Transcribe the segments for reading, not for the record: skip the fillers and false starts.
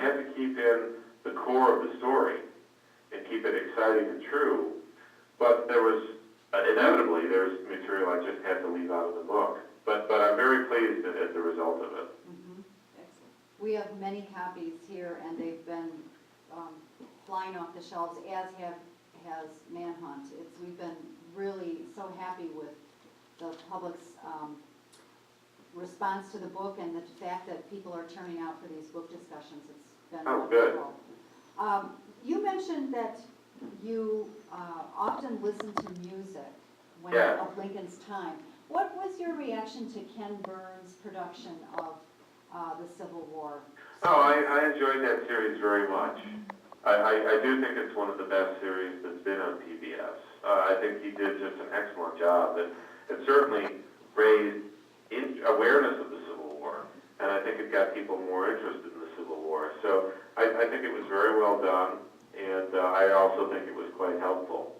had to keep in the core of the story and keep it exciting and true, but there was, inevitably, there's material I just had to leave out of the book. But I'm very pleased at the result of it. Mm-hmm. Excellent. We have many copies here, and they've been flying off the shelves, as has Manhunt. We've been really so happy with the public's response to the book and the fact that people are turning out for these book discussions. It's been wonderful. Good. You mentioned that you often listen to music of Lincoln's time. What was your reaction to Ken Burns' production of the Civil War? Oh, I enjoyed that series very much. I do think it's one of the best series that's been on PBS. I think he did just an excellent job. It certainly raised awareness of the Civil War, and I think it got people more interested in the Civil War. So I think it was very well done, and I also think it was quite helpful.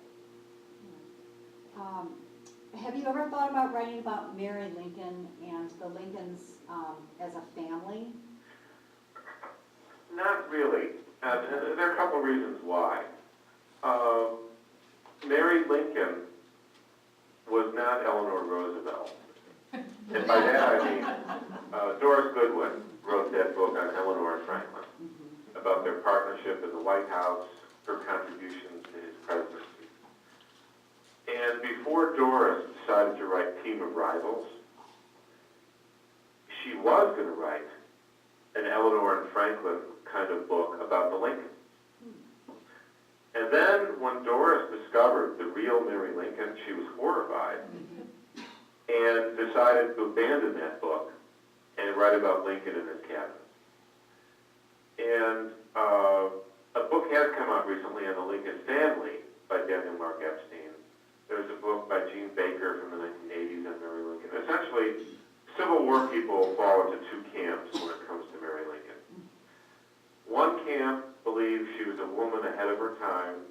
Have you ever thought about writing about Mary Lincoln and the Lincolns as a family? Not really. There are a couple of reasons why. Mary Lincoln was not Eleanor Roosevelt. And by that I mean, Doris Goodwin wrote that book on Eleanor and Franklin about their partnership in the White House, her contributions to his presidency. And before Doris decided to write Team of Rivals, she was going to write an Eleanor and Franklin kind of book about the Lincolns. And then when Doris discovered the real Mary Lincoln, she was horrified and decided to abandon that book and write about Lincoln and his cabinet. And a book has come out recently on the Lincoln family by Daniel Mark Epstein. There's a book by Gene Baker from the 1980s on Mary Lincoln. Essentially, Civil War people fall into two camps when it comes to Mary Lincoln. One camp believes she was a woman ahead of her time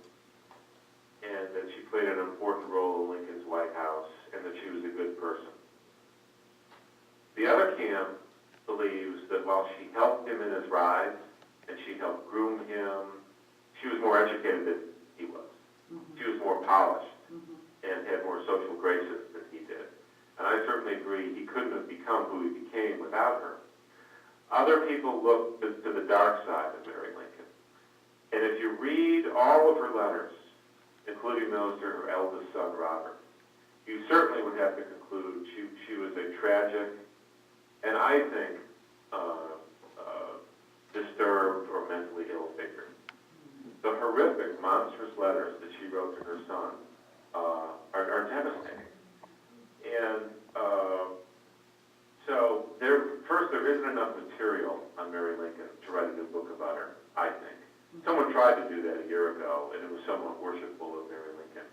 and that she played an important role in Lincoln's White House and that she was a good person. The other camp believes that while she helped him in his rise and she helped groom him, she was more educated than he was. She was more polished and had more social graces than he did. And I certainly agree he couldn't have become who he became without her. Other people look to the dark side of Mary Lincoln. And if you read all of her letters, including those to her eldest son, Robert, you certainly would have to conclude she was a tragic and I think disturbed or mentally ill figure. The horrific, monstrous letters that she wrote to her son are devastating. And so there isn't enough material on Mary Lincoln to write a new book about her, I think. Someone tried to do that a year ago, and it was somewhat worshipful of Mary Lincoln.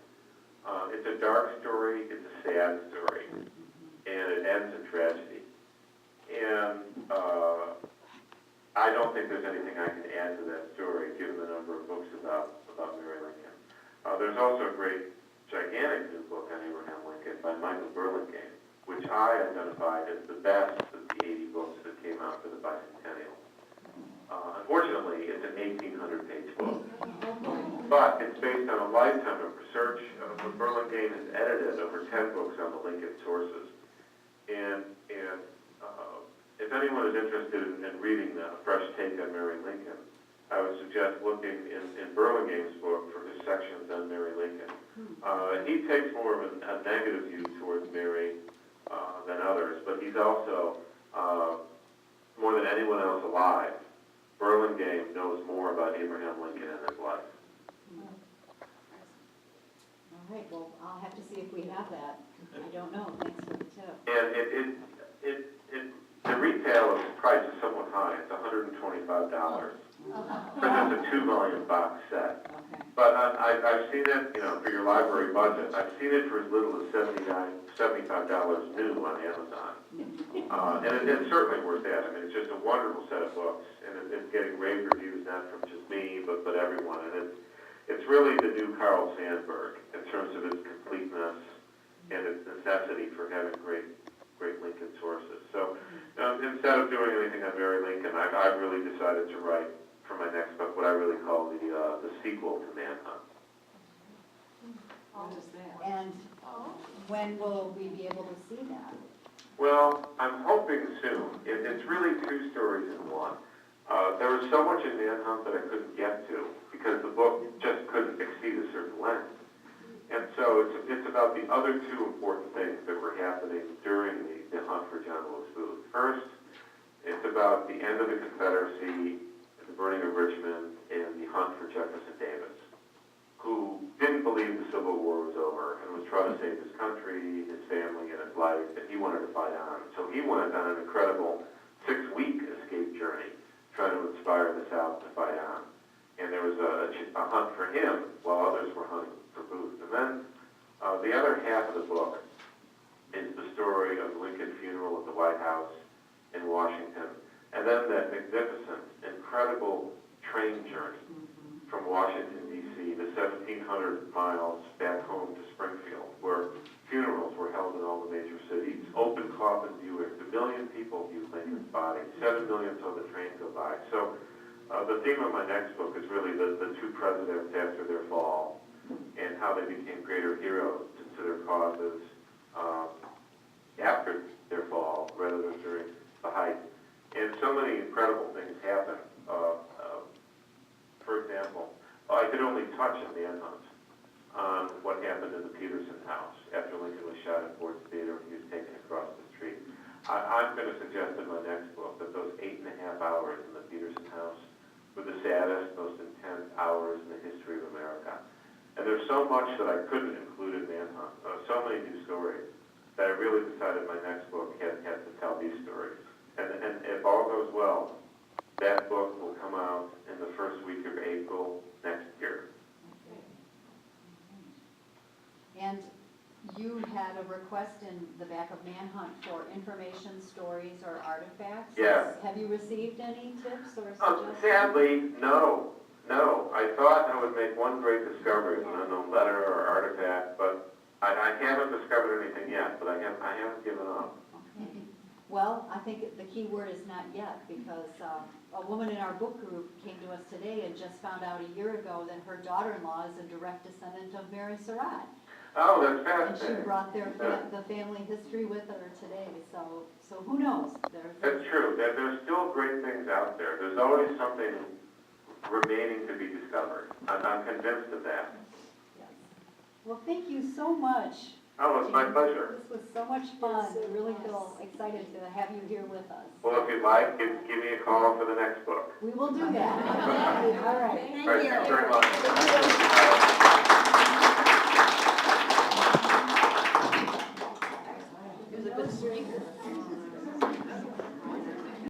It's a dark story, it's a sad story, and it ends in tragedy. And I don't think there's anything I can add to that story, given the number of books about Mary Lincoln. There's also a great, gigantic new book on Abraham Lincoln by Michael Burlingame, which I identified as the best of the 80 books that came out for the bicentennial. Unfortunately, it's an 1,800-page book, but it's based on a lifetime of research. Burlingame has edited over 10 books on the Lincoln sources, and if anyone is interested in reading a fresh take on Mary Lincoln, I would suggest looking in Burlingame's book for his sections on Mary Lincoln. He takes more of a negative view towards Mary than others, but he's also, more than anyone else alive, Burlingame knows more about Abraham Lincoln and his life. All right, well, I'll have to see if we have that. I don't know. Thanks for the tip. And the retail price is somewhat high. It's $125 because it's a 2-volume box set. Okay. But I've seen it, for your library budget. I've seen it for as little as $75 new on Amazon. And it's certainly worth that. I mean, it's just a wonderful set of books, and it's getting rave reviews not from just me, but everyone. And it's really the new Carl Sandburg in terms of its completeness and its necessity for having great Lincoln sources. So instead of doing anything on Mary Lincoln, I've really decided to write for my next book, what I really call the sequel to Manhunt. What is that? And when will we be able to see that? Well, I'm hoping soon. It's really two stories in one. There was so much in Manhunt that I couldn't get to because the book just couldn't exceed a certain length. And so it's about the other two important things that were happening during the hunt for John Wilkes Booth. First, it's about the end of the Confederacy, the burning of Richmond, and the hunt for Jefferson Davis, who didn't believe the Civil War was over and was trying to save his country, his family, and his life, and he wanted to fight on. So he went on an incredible 6-week escape journey, trying to inspire the South to fight on. And there was a hunt for him while others were hunting for Booth. And then the other half of the book is the story of the Lincoln funeral at the White House in Washington, and then that magnificent, incredible train journey from Washington, D.C., the 1,700 miles back home to Springfield, where funerals were held in all the major cities. Open coffin Buick, 1 million people viewed Lincoln's body, 7 million saw the train go by. So the theme of my next book is really the two presidents after their fall and how they became greater heroes to their causes after their fall rather than during the height. And so many incredible things happened. For example, I could only touch on Manhunt on what happened in the Peterson house after Lincoln was shot at Ford's Theater and he was taken across the street. I'm going to suggest in my next book that those 8.5 hours in the Peterson house were the saddest, most intense hours in the history of America. And there's so much that I couldn't include in Manhunt, so many new stories, that I really decided my next book had to tell these stories. And if all goes well, that book will come out in the first week of April next year. And you had a request in the back of Manhunt for information, stories, or artifacts? Yes. Have you received any tips or suggestions? Sadly, no. I thought I would make one great discovery, an unknown letter or artifact, but I haven't discovered anything yet, but I haven't given up. Okay. Well, I think the key word is not yet, because a woman in our book group came to us today and just found out a year ago that her daughter-in-law is a direct descendant of Mary Surratt. Oh, that's And fascinating. she brought the family history with her today, so who knows? That's true. There's still great things out there. There's always something remaining to be discovered. I'm convinced of that. Yes. Well, thank you so much. Oh, it's my pleasure. This was so much fun. I really feel excited to have you here with us. Well, if you'd like, give me a call for the next book. We will do that. All right. All right, thanks very much. He was a good speaker.